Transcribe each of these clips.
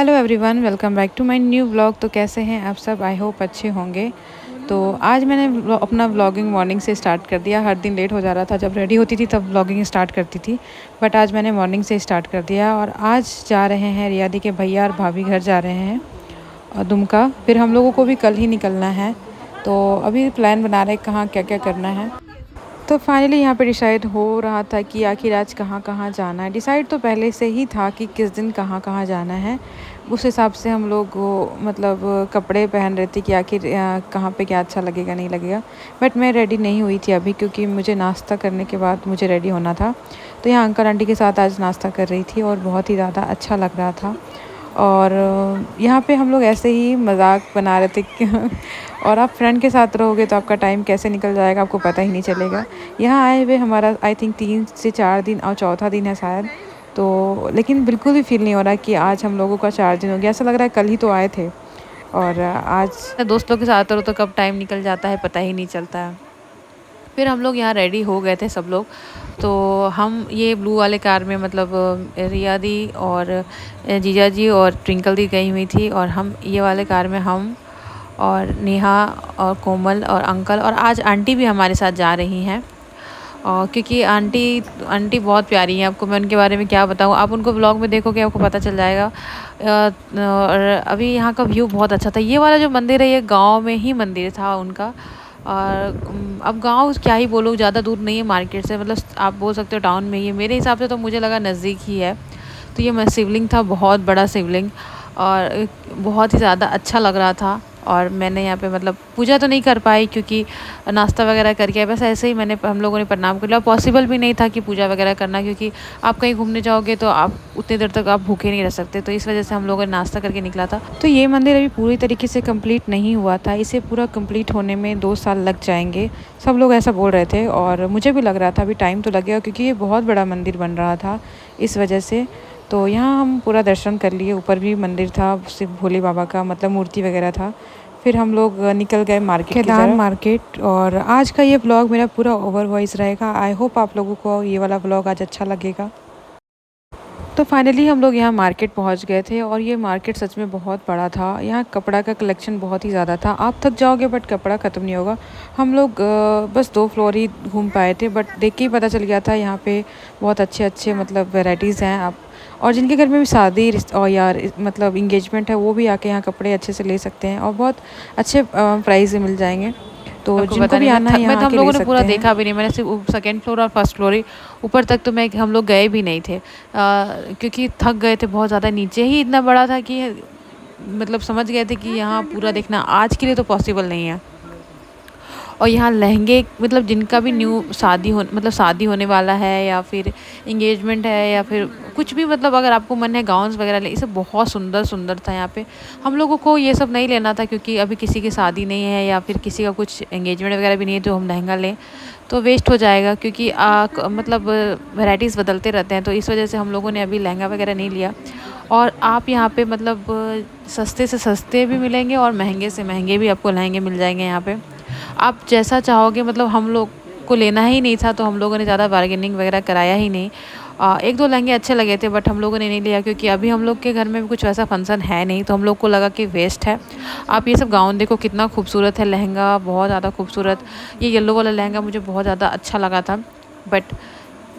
Hello everyone, welcome back to my new vlog. तो कैसे हैं आप सब? आई होप अच्छे होंगे। तो आज मैंने अपना व्लॉगिंग मॉर्निंग से स्टार्ट कर दिया। हर दिन लेट हो जा रहा था, जब रेडी होती थी तब व्लॉगिंग स्टार्ट करती थी, बट आज मैंने मॉर्निंग से स्टार्ट कर दिया। और आज जा रहे हैं रियादी के भैया और भाभी घर जा रहे हैं और दुमका। फिर हम लोगों को भी कल ही निकलना है, तो अभी प्लान बना रहे हैं कहाँ क्या क्या करना है। तो फाइनली यहाँ पे डिसाइड हो रहा था कि आखिर आज कहाँ कहाँ जाना है। डिसाइड तो पहले से ही था कि किस दिन कहाँ कहाँ जाना है। उस हिसाब से हम लोग मतलब कपड़े पहन रहे थे कि आखिर कहाँ पे क्या अच्छा लगेगा नहीं लगेगा। बट मैं रेडी नहीं हुई थी अभी, क्योंकि मुझे नाश्ता करने के बाद मुझे रेडी होना था। तो यहाँ अंकल आंटी के साथ आज नाश्ता कर रही थी और बहुत ही ज़्यादा अच्छा लग रहा था। और यहाँ पे हम लोग ऐसे ही मजाक बना रहे थे और आप फ्रेंड के साथ रहोगे तो आपका टाइम कैसे निकल जाएगा आपको पता ही नहीं चलेगा। यहाँ आए हुए हमारा आई थिंक 3 से 4 दिन और चौथा दिन है शायद। तो लेकिन बिल्कुल भी फील नहीं हो रहा कि आज हम लोगों का 4 दिन हो गया। ऐसा लग रहा है कल ही तो आए थे। और आज दोस्तों के साथ रहो तो कब टाइम निकल जाता है पता ही नहीं चलता है। फिर हम लोग यहाँ रेडी हो गए थे सब लोग। तो हम ये ब्लू वाले कार में मतलब रिया दी और जीजा जी और ट्विंकल दी गई हुई थी, और हम ये वाले कार में हम और नेहा और कोमल और अंकल, और आज आंटी भी हमारे साथ जा रही हैं। और क्योंकि आंटी आंटी बहुत प्यारी हैं, आपको मैं उनके बारे में क्या बताऊँ, आप उनको व्लॉग में देखोगे आपको पता चल जाएगा। और अभी यहाँ का व्यू बहुत अच्छा था। ये वाला जो मंदिर है ये गांव में ही मंदिर था उनका। और अब गांव क्या ही बोलूँ, ज़्यादा दूर नहीं है मार्केट से, मतलब आप बोल सकते हो टाउन में ही है। मेरे हिसाब से तो मुझे लगा नज़दीक ही है। तो ये शिवलिंग था, बहुत बड़ा शिवलिंग, और बहुत ही ज़्यादा अच्छा लग रहा था। और मैंने यहाँ पे मतलब पूजा तो नहीं कर पाई क्योंकि नाश्ता वगैरह करके आए, बस ऐसे ही हम लोगों ने प्रणाम कर लिया। पॉसिबल भी नहीं था कि पूजा वगैरह करना, क्योंकि आप कहीं घूमने जाओगे तो आप उतनी देर तक आप भूखे नहीं रह सकते। तो इस वजह से हम लोगों ने नाश्ता करके निकला था। तो ये मंदिर अभी पूरी तरीके से कंप्लीट नहीं हुआ था, इसे पूरा कंप्लीट होने में 2 साल लग जाएंगे, सब लोग ऐसा बोल रहे थे। और मुझे भी लग रहा था अभी टाइम तो लगेगा, क्योंकि ये बहुत बड़ा मंदिर बन रहा था इस वजह से। तो यहाँ हम पूरा दर्शन कर लिए, ऊपर भी मंदिर था सिर्फ भोले बाबा का, मतलब मूर्ति वगैरह था। फिर हम लोग निकल गए मार्केट की तरफ, मार्केट। और आज का ये व्लॉग मेरा पूरा ओवर वॉइस रहेगा। आई होप आप लोगों को ये वाला व्लॉग आज अच्छा लगेगा। तो फाइनली हम लोग यहाँ मार्केट पहुँच गए थे, और ये मार्केट सच में बहुत बड़ा था। यहाँ कपड़ा का कलेक्शन बहुत ही ज़्यादा था। आप थक जाओगे बट कपड़ा ख़त्म नहीं होगा। हम लोग बस 2 फ्लोर ही घूम पाए थे, बट देख के ही पता चल गया था यहाँ पे बहुत अच्छे अच्छे मतलब वैरायटीज़ हैं। आप और जिनके घर में भी शादी और यार मतलब इंगेजमेंट है, वो भी आके यहाँ कपड़े अच्छे से ले सकते हैं, और बहुत अच्छे प्राइस में मिल जाएंगे। तो जिनको भी आना है यहाँ हम लोगों ने पूरा देखा भी नहीं, मैंने सिर्फ सेकंड फ्लोर और फर्स्ट फ्लोर ही, ऊपर तक तो हम लोग गए भी नहीं थे, क्योंकि थक गए थे बहुत ज़्यादा। नीचे ही इतना बड़ा था कि मतलब समझ गए थे कि यहाँ पूरा देखना आज के लिए तो पॉसिबल नहीं है। और यहाँ लहंगे मतलब जिनका भी न्यू शादी होने वाला है, या फिर इंगेजमेंट है, या फिर कुछ भी, मतलब अगर आपको मन है गाउन्स वगैरह ले, इसे बहुत सुंदर सुंदर था यहाँ पे। हम लोगों को ये सब नहीं लेना था, क्योंकि अभी किसी की शादी नहीं है या फिर किसी का कुछ एंगेजमेंट वगैरह भी नहीं है, तो हम लहंगा लें तो वेस्ट हो जाएगा, क्योंकि मतलब वैराइटीज़ बदलते रहते हैं। तो इस वजह से हम लोगों ने अभी लहंगा वगैरह नहीं लिया। और आप यहाँ पे मतलब सस्ते से सस्ते भी मिलेंगे और महंगे से महंगे भी आपको लहंगे मिल जाएंगे यहाँ पे, आप जैसा चाहोगे। मतलब हम लोग को लेना ही नहीं था, तो हम लोगों ने ज़्यादा बार्गेनिंग वगैरह कराया ही नहीं। 1-2 लहंगे अच्छे लगे थे, बट हम लोगों ने नहीं लिया, क्योंकि अभी हम लोग के घर में भी कुछ वैसा फंक्शन है नहीं, तो हम लोग को लगा कि वेस्ट है। आप ये सब गाउन देखो कितना खूबसूरत है, लहंगा बहुत ज़्यादा खूबसूरत। ये येलो वाला लहंगा मुझे बहुत ज़्यादा अच्छा लगा था। बट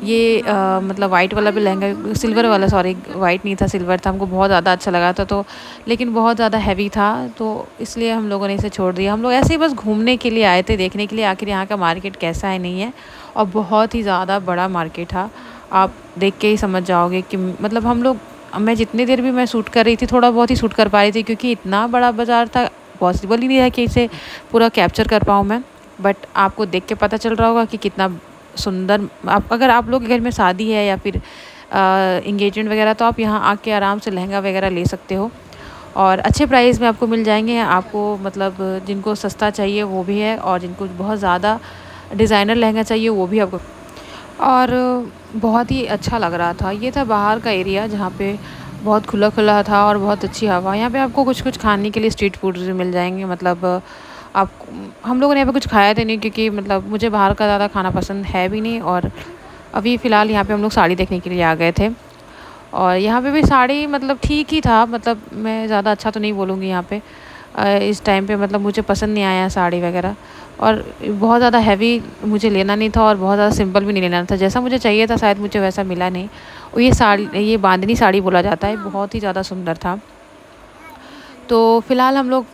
ये मतलब वाइट वाला भी लहंगा, सिल्वर वाला, सॉरी वाइट नहीं था सिल्वर था, हमको बहुत ज़्यादा अच्छा लगा था। तो लेकिन बहुत ज़्यादा हैवी था, तो इसलिए हम लोगों ने इसे छोड़ दिया। हम लोग ऐसे ही बस घूमने के लिए आए थे, देखने के लिए आखिर यहाँ का मार्केट कैसा है नहीं है। और बहुत ही ज़्यादा बड़ा मार्केट था, आप देख के ही समझ जाओगे कि मतलब मैं जितनी देर भी मैं शूट कर रही थी थोड़ा बहुत ही शूट कर पा रही थी, क्योंकि इतना बड़ा बाज़ार था, पॉसिबल ही नहीं है कि इसे पूरा कैप्चर कर पाऊँ मैं। बट आपको देख के पता चल रहा होगा कि कितना सुंदर। अगर आप लोग के घर में शादी है या फिर इंगेजमेंट वगैरह, तो आप यहाँ आके आराम से लहंगा वगैरह ले सकते हो, और अच्छे प्राइस में आपको मिल जाएंगे। आपको मतलब जिनको सस्ता चाहिए वो भी है, और जिनको बहुत ज़्यादा डिज़ाइनर लहंगा चाहिए वो भी आपको। और बहुत ही अच्छा लग रहा था। ये था बाहर का एरिया, जहाँ पे बहुत खुला खुला था और बहुत अच्छी हवा। यहाँ पे आपको कुछ कुछ खाने के लिए स्ट्रीट फूड भी मिल जाएंगे। मतलब आप हम लोगों ने यहाँ पे कुछ खाया तो नहीं, क्योंकि मतलब मुझे बाहर का ज़्यादा खाना पसंद है भी नहीं। और अभी फ़िलहाल यहाँ पे हम लोग साड़ी देखने के लिए आ गए थे। और यहाँ पे भी साड़ी मतलब ठीक ही था, मतलब मैं ज़्यादा अच्छा तो नहीं बोलूँगी यहाँ पे। इस टाइम पे मतलब मुझे पसंद नहीं आया साड़ी वगैरह, और बहुत ज़्यादा हैवी मुझे लेना नहीं था और बहुत ज़्यादा सिंपल भी नहीं लेना था। जैसा मुझे चाहिए था शायद मुझे वैसा मिला नहीं। और ये बांधनी साड़ी बोला जाता है, बहुत ही ज़्यादा सुंदर था। तो फ़िलहाल हम लोग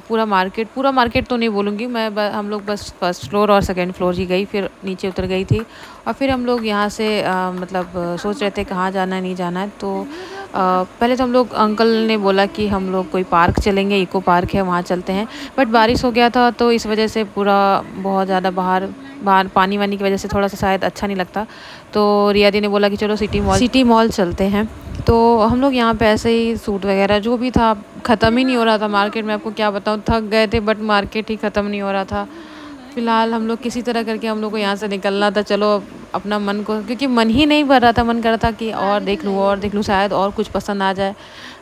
पूरा मार्केट तो नहीं बोलूँगी मैं, हम लोग बस फर्स्ट फ्लोर और सेकंड फ्लोर ही गई, फिर नीचे उतर गई थी। और फिर हम लोग यहाँ से मतलब सोच रहे थे कहाँ जाना है नहीं जाना है। तो पहले तो हम लोग, अंकल ने बोला कि हम लोग कोई पार्क चलेंगे, इको पार्क है वहाँ चलते हैं। बट बारिश हो गया था तो इस वजह से पूरा बहुत ज़्यादा बाहर बाहर पानी वानी की वजह से थोड़ा सा शायद अच्छा नहीं लगता। तो रिया दी ने बोला कि चलो सिटी मॉल चलते हैं। तो हम लोग यहाँ पे ऐसे ही सूट वगैरह जो भी था, ख़त्म ही नहीं हो रहा था मार्केट में, आपको क्या बताऊँ, थक गए थे बट मार्केट ही ख़त्म नहीं हो रहा था। फ़िलहाल हम लोग किसी तरह करके हम लोग को यहाँ से निकलना था। चलो अपना मन को, क्योंकि मन ही नहीं भर रहा था, मन कर रहा था कि और देख लूँ शायद और कुछ पसंद आ जाए।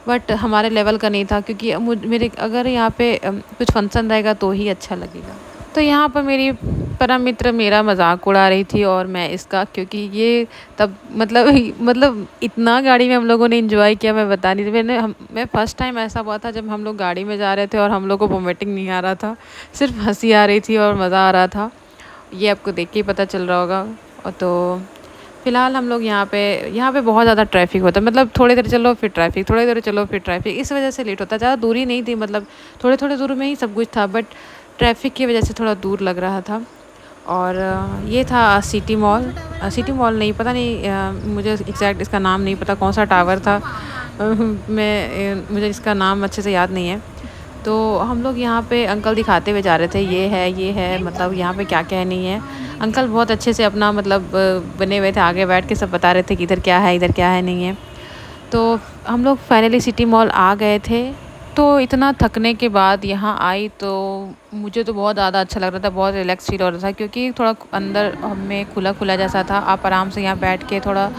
बट हमारे लेवल का नहीं था, क्योंकि मेरे अगर यहाँ पे कुछ फंक्शन रहेगा तो ही अच्छा लगेगा। तो यहाँ पर मेरी परम मित्र मेरा मजाक उड़ा रही थी और मैं इसका, क्योंकि ये तब मतलब मतलब इतना गाड़ी में हम लोगों ने एंजॉय किया, मैं बता नहीं थी। मैं फर्स्ट टाइम ऐसा हुआ था जब हम लोग गाड़ी में जा रहे थे और हम लोग को वोमिटिंग नहीं आ रहा था, सिर्फ हंसी आ रही थी और मज़ा आ रहा था। ये आपको देख के ही पता चल रहा होगा। और तो फिलहाल हम लोग यहाँ पे बहुत ज़्यादा ट्रैफिक होता है, मतलब थोड़ी देर चलो फिर ट्रैफिक, थोड़ी देर चलो फिर ट्रैफिक, इस वजह से लेट होता है। ज़्यादा दूरी नहीं थी, मतलब थोड़े थोड़े दूर में ही सब कुछ था, बट ट्रैफिक की वजह से थोड़ा दूर लग रहा था। और ये था सिटी मॉल। सिटी मॉल नहीं, पता नहीं, मुझे एग्जैक्ट इसका नाम नहीं पता कौन सा टावर था। मुझे इसका नाम अच्छे से याद नहीं है। तो हम लोग यहाँ पे अंकल दिखाते हुए जा रहे थे, ये है मतलब यहाँ पे क्या क्या नहीं है। अंकल बहुत अच्छे से अपना मतलब बने हुए थे, आगे बैठ के सब बता रहे थे कि इधर क्या है नहीं है। तो हम लोग फाइनली सिटी मॉल आ गए थे। तो इतना थकने के बाद यहाँ आई तो मुझे तो बहुत ज़्यादा अच्छा लग रहा था, बहुत रिलैक्स फील हो रहा था, क्योंकि थोड़ा अंदर हमें खुला खुला जैसा था। आप आराम से यहाँ बैठ के थोड़ा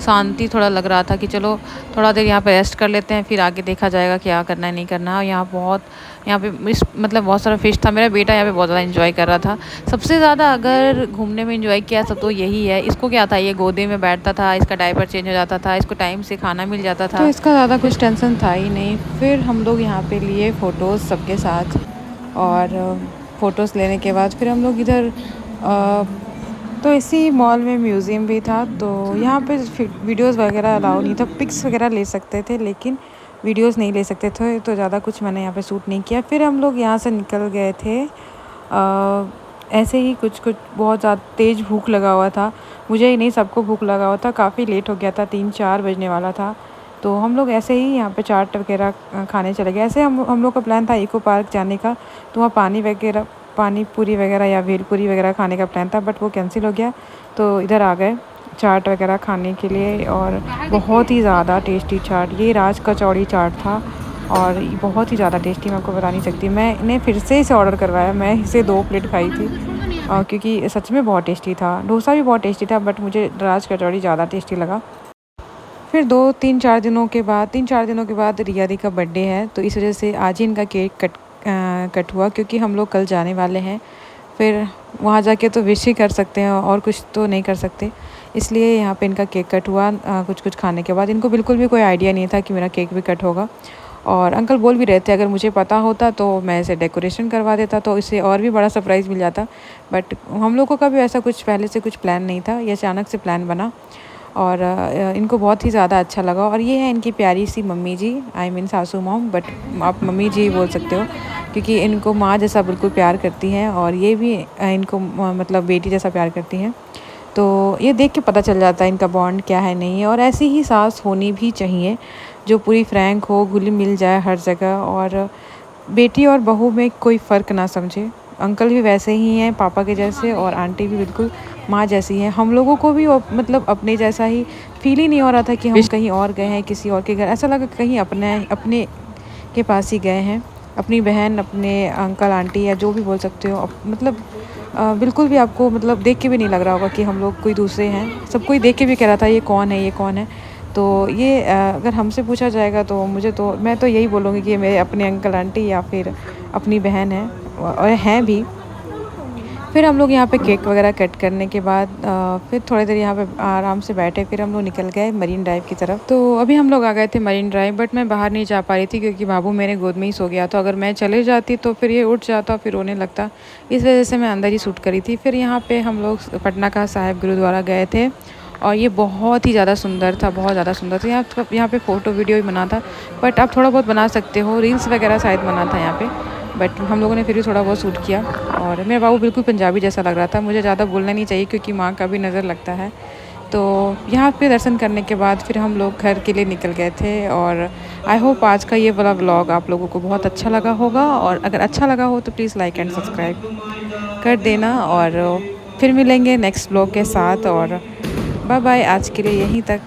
शांति थोड़ा लग रहा था कि चलो थोड़ा देर यहाँ पे रेस्ट कर लेते हैं, फिर आगे देखा जाएगा क्या करना है नहीं करना है। यहाँ पे मतलब बहुत सारा फिश था। मेरा बेटा यहाँ पे बहुत ज़्यादा एंजॉय कर रहा था। सबसे ज़्यादा अगर घूमने में एंजॉय किया सब तो यही है। इसको क्या था, ये गोदी में बैठता था, इसका डायपर चेंज हो जाता था, इसको टाइम से खाना मिल जाता तो था। इसका ज़्यादा कुछ टेंशन था ही नहीं। फिर हम लोग यहाँ पे लिए फ़ोटोज़ सबके साथ, और फ़ोटोज़ लेने के बाद फिर हम लोग इधर तो इसी मॉल में म्यूज़ियम भी था। तो यहाँ पे वीडियोज़ वगैरह अलाउ नहीं था, पिक्स वगैरह ले सकते थे लेकिन वीडियोज़ नहीं ले सकते थे। तो ज़्यादा कुछ मैंने यहाँ पे शूट नहीं किया। फिर हम लोग यहाँ से निकल गए थे। ऐसे ही कुछ बहुत ज़्यादा तेज़ भूख लगा हुआ था, मुझे ही नहीं सबको भूख लगा हुआ था। काफ़ी लेट हो गया था, 3-4 बजने वाला था। तो हम लोग ऐसे ही यहाँ पे चाट वगैरह खाने चले गए। ऐसे हम लोग का प्लान था इको पार्क जाने का, तो वहाँ पानी पूरी वगैरह या भेलपूरी वगैरह खाने का प्लान था, बट वो कैंसिल हो गया। तो इधर आ गए चाट वगैरह खाने के लिए। और बहुत ही ज़्यादा टेस्टी चाट, ये राज कचौड़ी चाट था और ये बहुत ही ज़्यादा टेस्टी, मैं आपको बता नहीं सकती। मैंने फिर से इसे ऑर्डर करवाया, मैं इसे 2 प्लेट खाई थी क्योंकि सच में बहुत टेस्टी था। डोसा भी बहुत टेस्टी था बट मुझे राज कचौड़ी ज़्यादा टेस्टी लगा। फिर 3-4 दिनों के बाद रिया दी का बर्थडे है, तो इस वजह से आज ही इनका केक कट हुआ, क्योंकि हम लोग कल जाने वाले हैं। फिर वहाँ जाके तो विश ही कर सकते हैं और कुछ तो नहीं कर सकते, इसलिए यहाँ पे इनका केक कट हुआ कुछ खाने के बाद। इनको बिल्कुल भी कोई आइडिया नहीं था कि मेरा केक भी कट होगा। और अंकल बोल भी रहे थे अगर मुझे पता होता तो मैं इसे डेकोरेशन करवा देता, तो इसे और भी बड़ा सरप्राइज़ मिल जाता। बट हम लोगों का भी ऐसा कुछ पहले से कुछ प्लान नहीं था, ये अचानक से प्लान बना और इनको बहुत ही ज़्यादा अच्छा लगा। और ये है इनकी प्यारी सी मम्मी जी, आई मीन सासू मॉम, बट आप मम्मी जी बोल सकते हो क्योंकि इनको माँ जैसा बिल्कुल प्यार करती हैं और ये भी इनको मतलब बेटी जैसा प्यार करती हैं। तो ये देख के पता चल जाता है इनका बॉन्ड क्या है नहीं है। और ऐसी ही सास होनी भी चाहिए जो पूरी फ्रैंक हो, घुली मिल जाए हर जगह और बेटी और बहू में कोई फ़र्क ना समझे। अंकल भी वैसे ही हैं पापा के जैसे और आंटी भी बिल्कुल माँ जैसी हैं। हम लोगों को भी मतलब अपने जैसा ही फील ही नहीं हो रहा था कि हम कहीं और गए हैं किसी और के घर, ऐसा लगा कहीं अपने के पास ही गए हैं। अपनी बहन, अपने अंकल आंटी या जो भी बोल सकते हो, मतलब बिल्कुल भी आपको मतलब देख के भी नहीं लग रहा होगा कि हम लोग कोई दूसरे हैं। सब कोई देख के भी कह रहा था ये कौन है, ये कौन है। तो ये अगर हमसे पूछा जाएगा तो मैं तो यही बोलूँगी कि ये मेरे अपने अंकल आंटी या फिर अपनी बहन है और हैं भी। फिर हम लोग यहाँ पे केक वगैरह कट करने के बाद फिर थोड़ी देर यहाँ पे आराम से बैठे, फिर हम लोग निकल गए मरीन ड्राइव की तरफ। तो अभी हम लोग आ गए थे मरीन ड्राइव, बट मैं बाहर नहीं जा पा रही थी क्योंकि बाबू मेरे गोद में ही सो गया। तो अगर मैं चले जाती तो फिर ये उठ जाता, फिर रोने लगता, इस वजह से मैं अंदर ही शूट करी थी। फिर यहाँ पे हम लोग पटना का साहिब गुरुद्वारा गए थे और ये बहुत ही ज़्यादा सुंदर था, बहुत ज़्यादा सुंदर था। यहाँ पे फ़ोटो वीडियो भी बना था, बट आप थोड़ा बहुत बना सकते हो, रील्स वगैरह शायद बना था यहाँ पे, बट हम लोगों ने फिर भी थोड़ा बहुत शूट किया। और मेरा बाबू बिल्कुल पंजाबी जैसा लग रहा था, मुझे ज़्यादा बोलना नहीं चाहिए क्योंकि माँ का भी नज़र लगता है। तो यहाँ पे दर्शन करने के बाद फिर हम लोग घर के लिए निकल गए थे। और आई होप आज का ये वाला व्लॉग आप लोगों को बहुत अच्छा लगा होगा, और अगर अच्छा लगा हो तो प्लीज़ लाइक एंड सब्सक्राइब कर देना। और फिर मिलेंगे नेक्स्ट व्लॉग के साथ, और बाय बाय, आज के लिए यहीं तक।